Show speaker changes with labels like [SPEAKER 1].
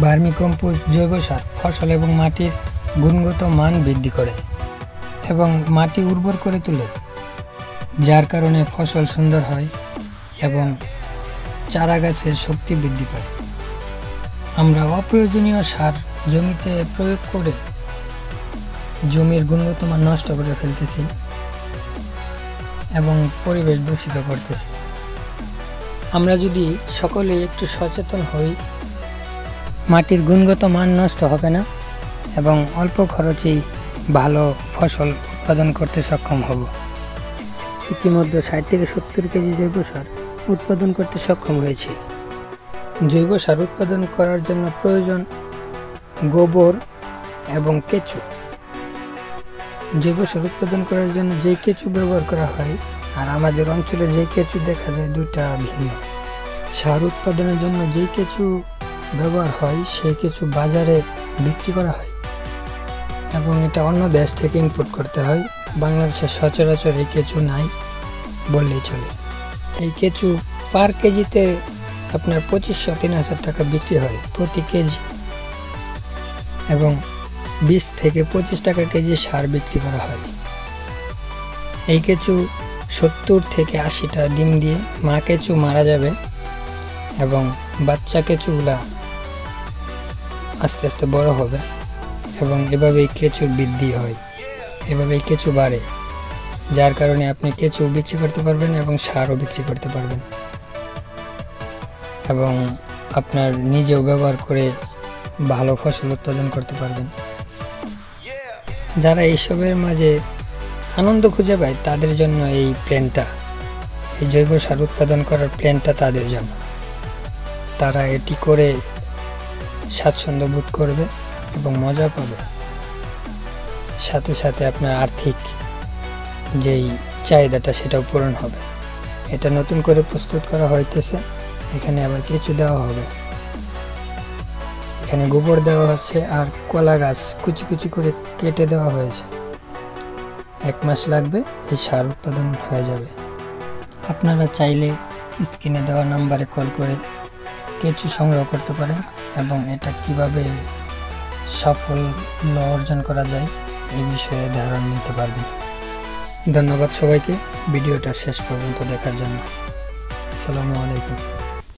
[SPEAKER 1] Vermicompost জৈব সার ফসল এবং মাটির গুণগত মান বৃদ্ধি করে এবং মাটি উর্বর করে তোলে, যার কারণে ফসল সুন্দর হয় এবং চারা গাছের শক্তি বৃদ্ধি পায়। আমরা অপ্রয়োজনীয় সার জমিতে প্রয়োগ করে জমির গুণগত মান নষ্ট করে ফেলতেছি এবং পরিবেশ দূষিত করতেছি। আমরা যদি সকলে একটু সচেতন হই, মাটির গুণগত মান নষ্ট হবে না এবং অল্প খরচেই ভালো ফসল উৎপাদন করতে সক্ষম হব। ইতিমধ্যে 60 থেকে 70 কেজি জৈব সার উৎপাদন করতে সক্ষম হয়েছে। জৈব সার উৎপাদন করার জন্য প্রয়োজন গোবর এবং কেঁচু। জৈব সার উৎপাদন করার জন্য যে কেঁচু ব্যবহার করা হয় আর আমাদের অঞ্চলে যে কেঁচু দেখা যায় দুইটা ভিন্ন। সার উৎপাদনের জন্য যে কেঁচু ব্যবহার হয় সেই কেঁচু বাজারে বিক্রি করা হয় এবং এটা অন্য দেশ থেকে ইম্পোর্ট করতে হয়। বাংলাদেশে সচরাচর এই কেঁচু নাই বললেই চলে। এই কেঁচু পার কেজিতে আপনার 2500-3000 টাকা বিক্রি হয় প্রতি কেজি এবং 20 থেকে 25 টাকা কেজি সার বিক্রি করা হয়। এই কেঁচু 70 থেকে 80টা ডিম দিয়ে মা কেঁচু মারা যাবে এবং বাচ্চা কেঁচুগুলা আস্তে আস্তে বড় হবে এবং এভাবেই কেঁচুর বৃদ্ধি হয়, এভাবেই কেঁচু বাড়ে, যার কারণে আপনি কেঁচু বিক্রি করতে পারবেন এবং সারও বিক্রি করতে পারবেন এবং আপনার নিজেও ব্যবহার করে ভালো ফসল উৎপাদন করতে পারবেন। যারা এইসবের মাঝে আনন্দ খুঁজে পায় তাদের জন্য এই প্ল্যানটা, এই জৈব সার উৎপাদন করার প্ল্যানটা তাদের জন্য। তারা এটি করে স্বাচ্ছন্দ্য বোধ করবে এবং মজা পাবে, সাথে সাথে আপনার আর্থিক যেই চাহিদাটা সেটাও পূরণ হবে। এটা নতুন করে প্রস্তুত করা হইতেছে। এখানে আবার কেঁচু দেওয়া হবে, এখানে গোবর দেওয়া আছে আর কলা গাছ কুচি কুচি করে কেটে দেওয়া হয়েছে। 1 মাস লাগবে, এই সার উৎপাদন হয়ে যাবে। আপনারা চাইলে স্ক্রিনে দেওয়া নাম্বারে কল করে কেঁচু সংগ্রহ করতে পারেন এবং এটা কিভাবে সাফল্য অর্জন করা যায় এই বিষয়ে ধারণা নিতে পারবেন। ধন্যবাদ সবাইকে ভিডিওটা শেষ পর্যন্ত দেখার জন্য। আসসালামু আলাইকুম।